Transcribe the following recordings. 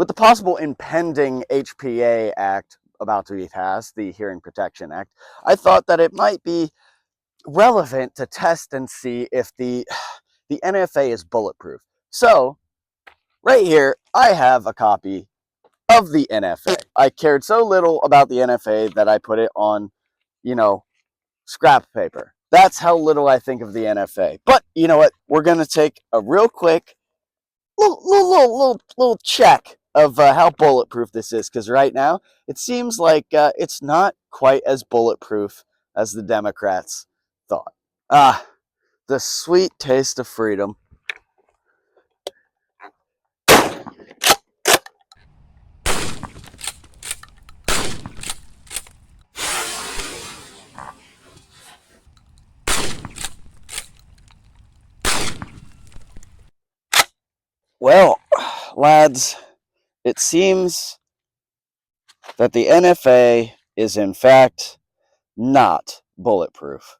With the possible impending HPA Act about to be passed, the Hearing Protection Act, I thought that it might be relevant to test and see if the NFA is bulletproof. So, right here, I have a copy of the NFA. I cared so little about the NFA that I put it on, you know, scrap paper. That's how little I think of the NFA. But you know what? We're going to take a real quick little check of how bulletproof this is, because right now it seems like it's not quite as bulletproof as the Democrats thought. Ah, the sweet taste of freedom. Well, lads, it seems that the NFA is in fact not bulletproof.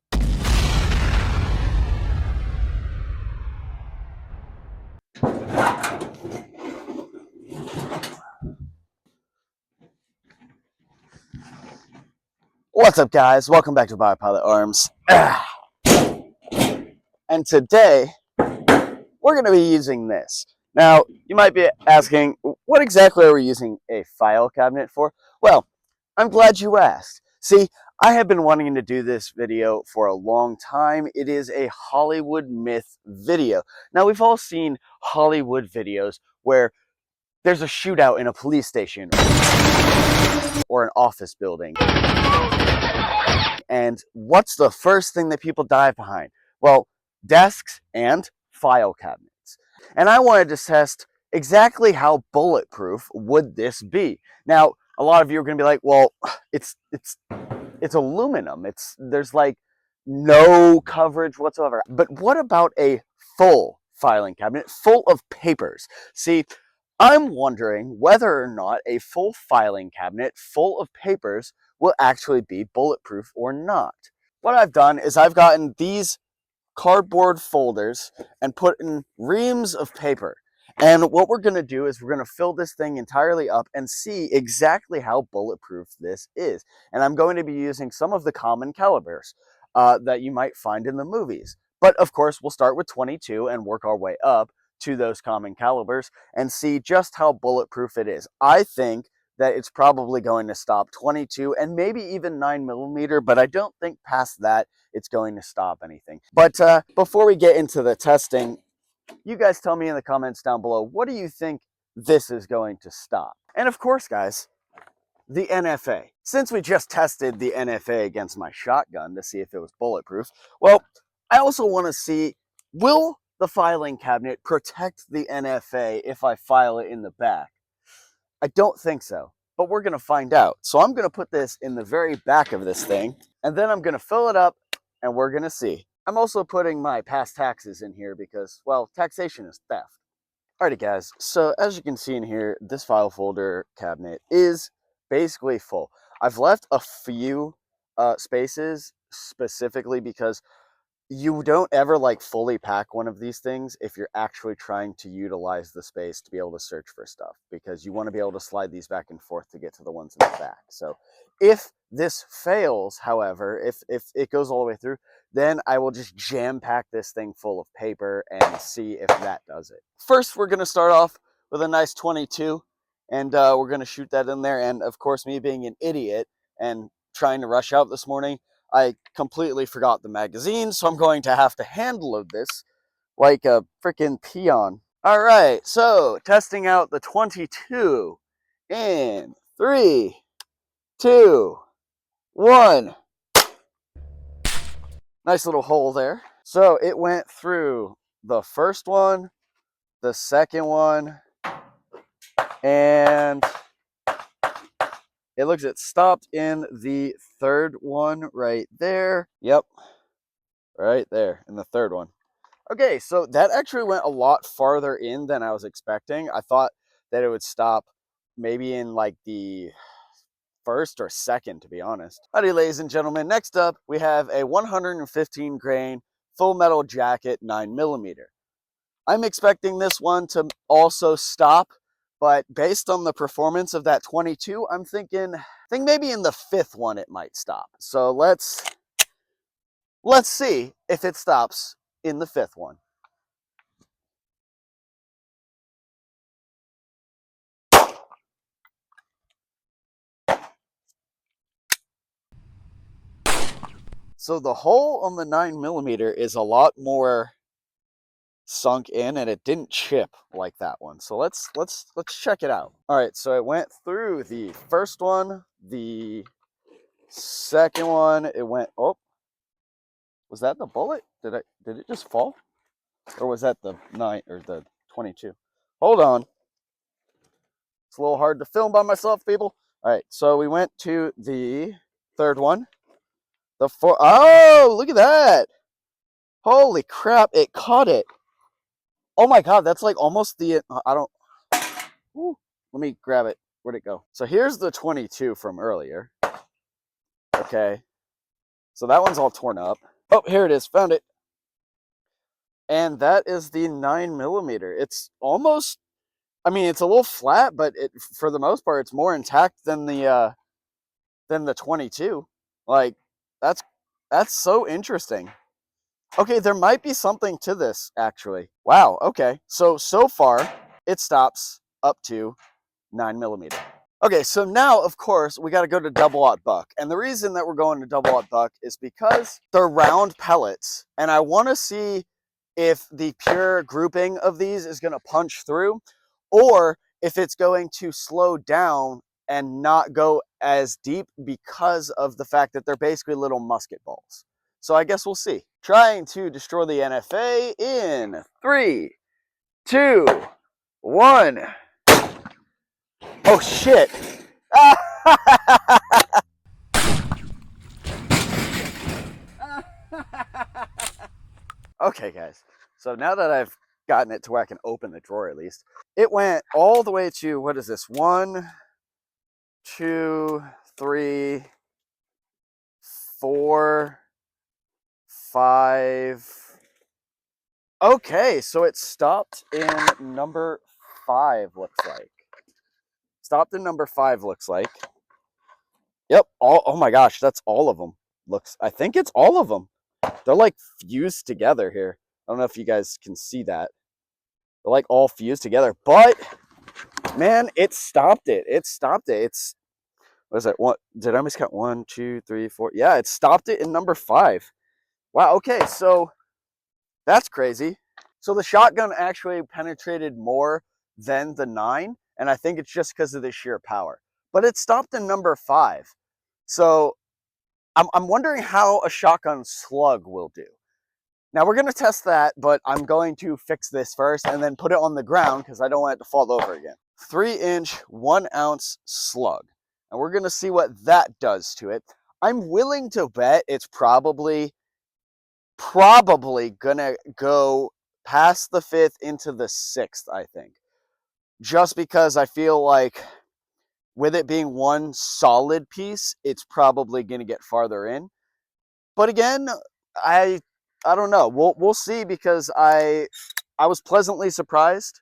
What's up, guys? Welcome back to Biopilot Arms. And today, we're going to be using this. Now, you might be asking, what exactly are we using a file cabinet for? Well, I'm glad you asked. See, I have been wanting to do this video for a long time. It is a Hollywood myth video. Now, we've all seen Hollywood videos where there's a shootout in a police station or an office building. And what's the first thing that people dive behind? Well, desks and file cabinets. And I wanted to test exactly how bulletproof would this be. Now, a lot of you are going to be like, well, it's aluminum. There's like no coverage whatsoever. But what about a full filing cabinet full of papers? See, I'm wondering whether or not a full filing cabinet full of papers will actually be bulletproof or not. What I've done is I've gotten these cardboard folders and put in reams of paper. And what we're going to do is we're going to fill this thing entirely up and see exactly how bulletproof this is. And I'm going to be using some of the common calibers that you might find in the movies. But of course, we'll start with 22 and work our way up to those common calibers and see just how bulletproof it is. I think that it's probably going to stop 22 and maybe even 9mm, but I don't think past that it's going to stop anything. But before we get into the testing, you guys tell me in the comments down below, what do you think this is going to stop? And of course, guys, the NFA. Since we just tested the NFA against my shotgun to see if it was bulletproof, well, I also want to see, will the filing cabinet protect the NFA if I file it in the back? I don't think so, but we're going to find out. So I'm going to put this in the very back of this thing, and then I'm going to fill it up, and we're going to see. I'm also putting my past taxes in here because, well, taxation is theft. Alrighty, guys, so as you can see in here, this file folder cabinet is basically full. I've left a few spaces specifically because you don't ever like fully pack one of these things if you're actually trying to utilize the space to be able to search for stuff, because you want to be able to slide these back and forth to get to the ones in the back. So if this fails, however, if it goes all the way through, then I will just jam pack this thing full of paper and see if that does it. First, we're going to start off with a nice 22, and we're going to shoot that in there. And of course, me being an idiot and trying to rush out this morning, I completely forgot the magazine, so I'm going to have to hand load this like a freaking peon. All right, so testing out the 22 in 3, 2, 1. Nice little hole there. So it went through the first one, the second one, and it looks it stopped in the third one right there. Yep, right there in the third one. Okay, so that actually went a lot farther in than I was expecting. I thought that it would stop maybe in like the first or second, to be honest. Alrighty, ladies and gentlemen, next up we have a 115 grain full metal jacket 9mm. I'm expecting this one to also stop But based on the performance of that 22, I think maybe in the 5th one it might stop. So let's see if it stops in the 5th one. So the hole on the 9mm is a lot more sunk in, and it didn't chip like that one. So let's check it out. All right, so it went through the first one, the second one. It went. Oh, was that the bullet? Did it just fall, or was that the 9 or the 22? Hold on, it's a little hard to film by myself, people. All right, so we went to the third one. The 4. Oh, look at that! Holy crap! It caught it. Oh my god, that's like almost the. I don't. Ooh, let me grab it. Where'd it go? So here's the 22 from earlier. Okay. So that one's all torn up. Oh, here it is. Found it. And that is the 9mm. It's almost, I mean, it's a little flat, but for the most part, it's more intact than the 22. Like, that's so interesting. Okay, there might be something to this, actually. Wow, okay. So far, it stops up to 9mm. Okay, so now, of course, we got to go to double-aught buck. And the reason that we're going to double-aught buck is because they're round pellets. And I want to see if the pure grouping of these is going to punch through, or if it's going to slow down and not go as deep because of the fact that they're basically little musket balls. So I guess we'll see. Trying to destroy the NFA in 3, 2, 1. Oh, shit. Okay, guys. So now that I've gotten it to where I can open the drawer at least, it went all the way to, what is this? 1, 2, 3, 4, 5. Okay, so it stopped in number 5, looks like. Stopped in number 5, looks like. Yep. Oh my gosh, that's all of them. I think it's all of them. They're like fused together here. I don't know if you guys can see that. They're like all fused together, but man, it stopped it. It stopped it. It's, what is it? What did I miscount? 1, 2, 3, 4. Yeah, it stopped it in number 5. Wow. Okay, so that's crazy. So the shotgun actually penetrated more than the 9, and I think it's just because of the sheer power. But it stopped in number 5. So I'm wondering how a shotgun slug will do. Now we're going to test that, but I'm going to fix this first and then put it on the ground because I don't want it to fall over again. 3-inch, 1-ounce slug. And we're going to see what that does to it. I'm willing to bet it's probably gonna go past the 5th into the 6th, I think. Just because I feel like with it being one solid piece, it's probably gonna get farther in. But again, I don't know. We'll see, because I was pleasantly surprised.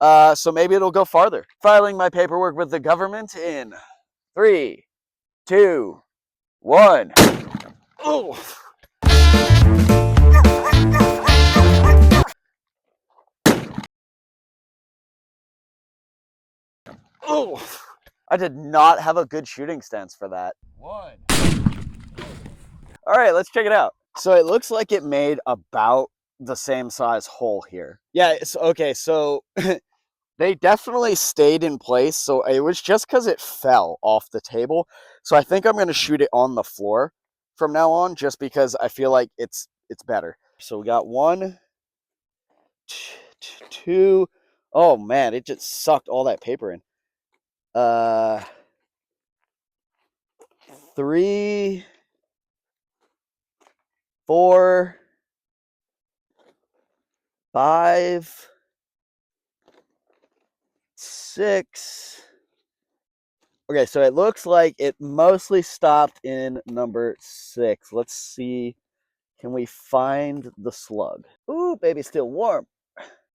So maybe it'll go farther. Filing my paperwork with the government in 3, 2, 1. Oh. Oh, I did not have a good shooting stance for that. 1. All right, let's check it out. So it looks like it made about the same size hole here. Yeah, it's okay. So they definitely stayed in place. So it was just because it fell off the table. So I think I'm going to shoot it on the floor from now on, just because I feel like it's better. So we got 1, 2. Oh man, it just sucked all that paper in. 3, 4, 5, 6. Okay, so it looks like it mostly stopped in number 6. Let's see. Can we find the slug? Ooh, baby's still warm.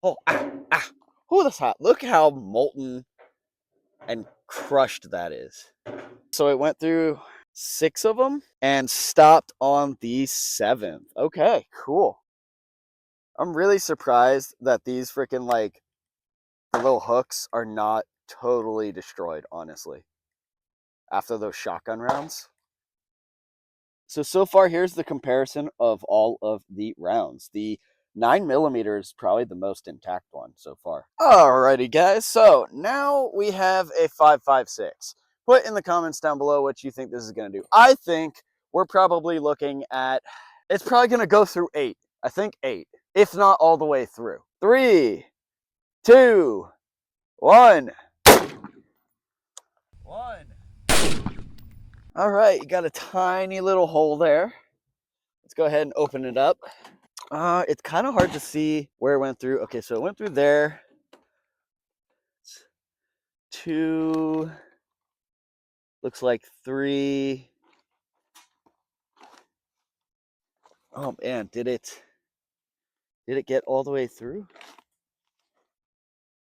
Oh, ah, ah. Oh, that's hot. Look how molten and crushed that is. So it went through 6 of them and stopped on the 7th. Okay, cool. I'm really surprised that these freaking like the little hooks are not totally destroyed, honestly, after those shotgun rounds. So far, here's the comparison of all of the rounds. The 9mm is probably the most intact one so far. Alrighty, guys. So now we have a 5.56. Put in the comments down below what you think this is going to do. I think we're probably looking at, it's probably going to go through 8. I think 8, if not all the way through. 3, 2, 1. All right, you got a tiny little hole there. Let's go ahead and open it up. It's kind of hard to see where it went through. Okay, so it went through there. 2, looks like 3. Oh man, did it get all the way through?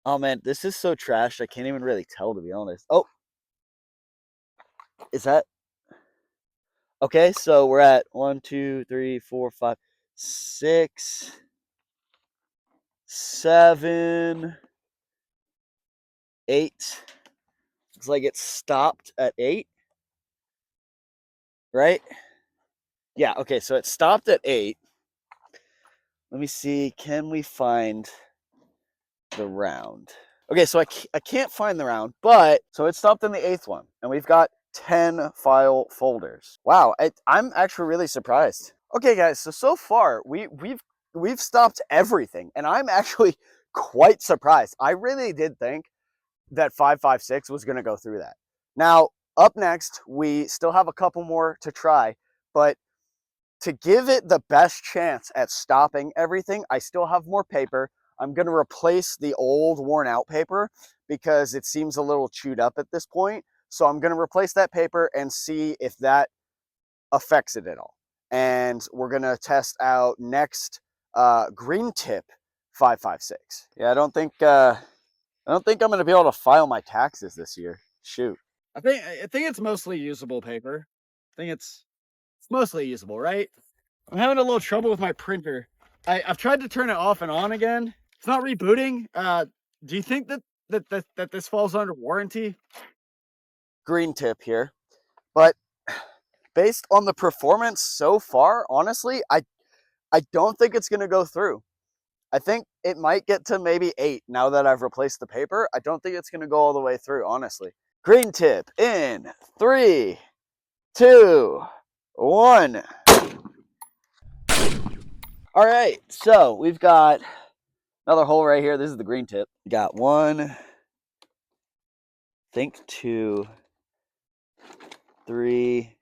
Oh man, this is so trashed. I can't even really tell, to be honest. Oh, is that okay? So we're at 1, 2, 3, 4, 5, 6, 7, 8. Looks like it stopped at 8, right? Yeah, okay, so it stopped at 8. Let me see, can we find the round? Okay, so I can't find the round, but so it stopped in the 8th one, and we've got 10 file folders. Wow, I'm actually really surprised. Okay, guys, so far we've stopped everything, and I'm actually quite surprised. I really did think that 5.56 was going to go through that. Now, up next, we still have a couple more to try, but to give it the best chance at stopping everything, I still have more paper. I'm going to replace the old worn out paper because it seems a little chewed up at this point. So I'm going to replace that paper and see if that affects it at all. And we're going to test out next green tip 5.56. Yeah, I don't think I'm going to be able to file my taxes this year. Shoot. I think it's mostly usable paper. I think it's mostly usable, right? I'm having a little trouble with my printer. I've tried to turn it off and on again. It's not rebooting. Do you think that this falls under warranty? Green tip here. But based on the performance so far, honestly, I don't think it's going to go through. I think it might get to maybe 8 now that I've replaced the paper. I don't think it's going to go all the way through, honestly. Green tip in 3, 2, 1. All right, so we've got another hole right here. This is the green tip. We got 1, I think 2, 3,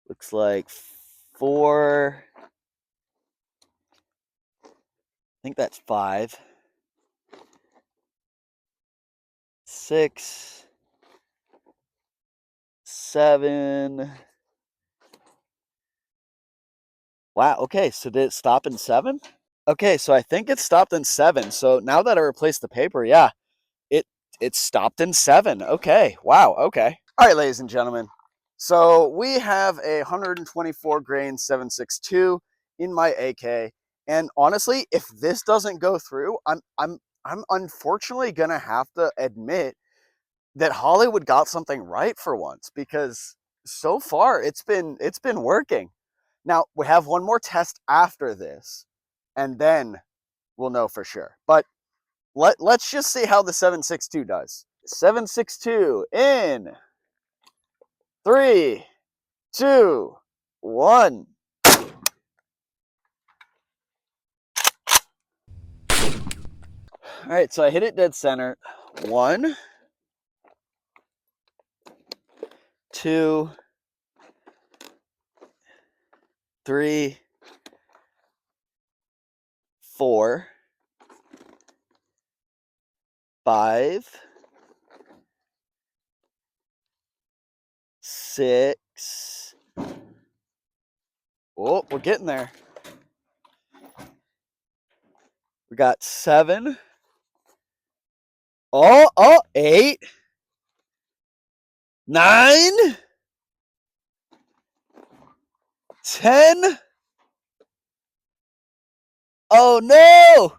looks like 4. I think that's 5, 6, 7. Wow, okay, so did it stop in 7? Okay, so I think it stopped in 7. So now that I replaced the paper, yeah, it it stopped in 7. Okay, wow, okay. All right, ladies and gentlemen. So we have a 124 grain 7.62 in my AK, and honestly, if this doesn't go through, I'm unfortunately gonna have to admit that Hollywood got something right for once, because so far it's been working. Now we have one more test after this, and then we'll know for sure. But let's just see how the 7.62 does. 7.62 in 3, 2, 1. All right, so I hit it dead center. 1, 2, 3, 4, 5, 6. Oh, we're getting there. We got 7, Oh, 8, 9, 10. Oh no!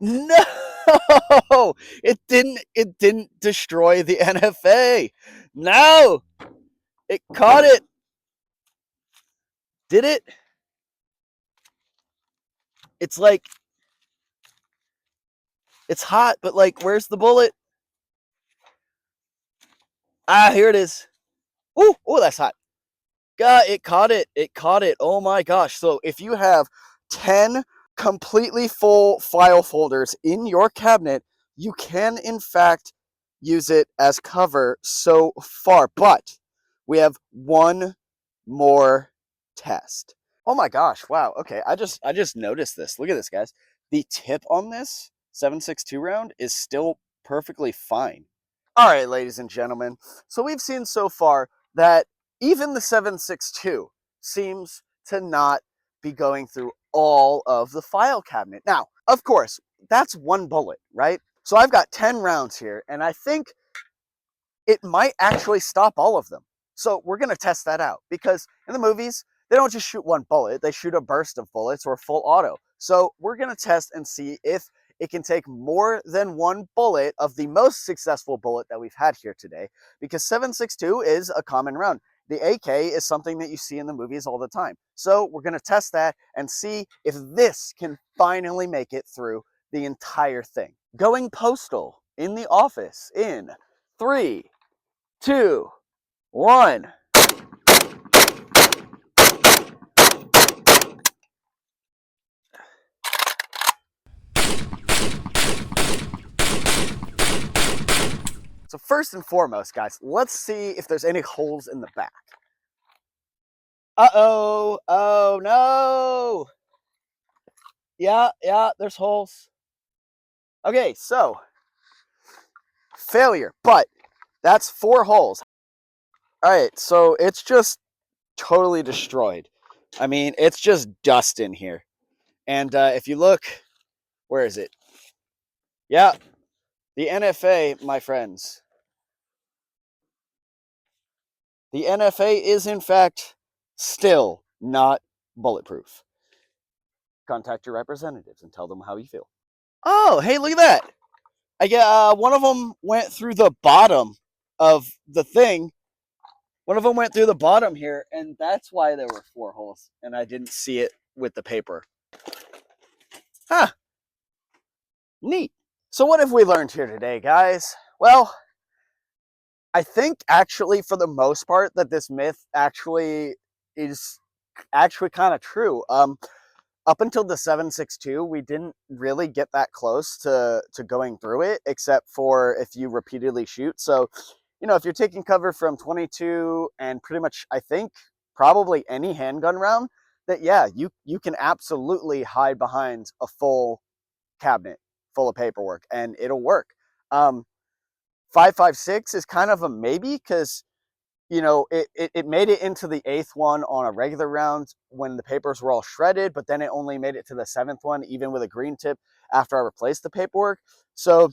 No! It didn't destroy the NFA. No! It caught it. Did it? It's like it's hot, but like where's the bullet? Ah, here it is. Ooh, that's hot. God, it caught it. It caught it. Oh my gosh. So if you have 10 completely full file folders in your cabinet, you can in fact use it as cover so far. But we have one more test. Oh my gosh. Wow. Okay. I just noticed this. Look at this, guys. The tip on this 7.62 round is still perfectly fine. All right, ladies and gentlemen. So we've seen so far that even the 7.62 seems to not be going through all of the file cabinet. Now, of course, that's one bullet, right? So I've got 10 rounds here, and I think it might actually stop all of them. So we're going to test that out because in the movies, they don't just shoot one bullet, they shoot a burst of bullets or full auto. So we're going to test and see if it can take more than one bullet of the most successful bullet that we've had here today, because 7.62 is a common round. The AK is something that you see in the movies all the time. So we're going to test that and see if this can finally make it through the entire thing. Going postal in the office in 3, 2, 1. So first and foremost, guys, let's see if there's any holes in the back. Uh-oh. Oh, no. Yeah, there's holes. Okay, so failure, but that's 4 holes. All right, so it's just totally destroyed. I mean, it's just dust in here. And if you look, where is it? Yeah, the NFA, my friends. The NFA is, in fact, still not bulletproof. Contact your representatives and tell them how you feel. Oh, hey, look at that. I get one of them went through the bottom of the thing. One of them went through the bottom here, and that's why there were 4 holes, and I didn't see it with the paper. Huh. Neat. So what have we learned here today, guys? Well, I think actually for the most part that this myth actually is actually kind of true. Up until the 7.62, we didn't really get that close to going through it, except for if you repeatedly shoot. So, if you're taking cover from 22 and pretty much, I think, probably any handgun round, that yeah, you can absolutely hide behind a full cabinet full of paperwork and it'll work. 5.56 is kind of a maybe because it made it into the 8th one on a regular round when the papers were all shredded, but then it only made it to the 7th one, even with a green tip after I replaced the paperwork. So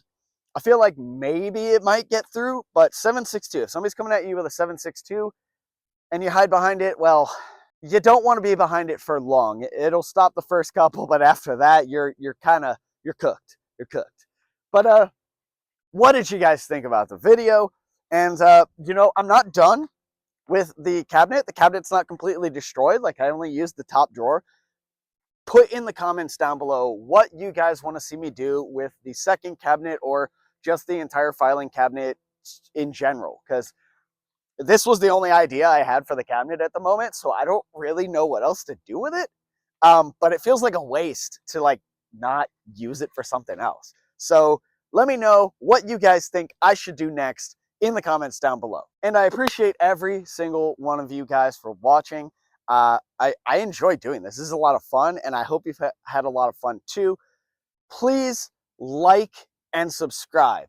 I feel like maybe it might get through, but 7.62, if somebody's coming at you with a 7.62 and you hide behind it, well, you don't want to be behind it for long. It'll stop the first couple, but after that, you're cooked. You're cooked. But what did you guys think about the video? And I'm not done with the cabinet. The cabinet's not completely destroyed. Like, I only used the top drawer. Put in the comments down below what you guys want to see me do with the second cabinet or just the entire filing cabinet in general, because this was the only idea I had for the cabinet at the moment, so I don't really know what else to do with it. But it feels like a waste to like not use it for something else. So let me know what you guys think I should do next in the comments down below. And I appreciate every single one of you guys for watching. I enjoy doing this. This is a lot of fun, and I hope you've had a lot of fun too. Please like and subscribe.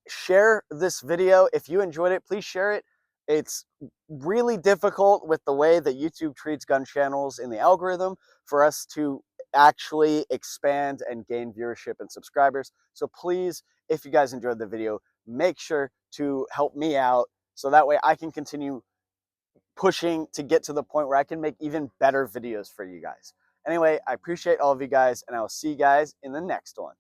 Share this video. If you enjoyed it, please share it. It's really difficult with the way that YouTube treats gun channels in the algorithm for us to actually expand and gain viewership and subscribers. So please, if you guys enjoyed the video, make sure to help me out so that way I can continue pushing to get to the point where I can make even better videos for you guys. Anyway, I appreciate all of you guys, and I will see you guys in the next one.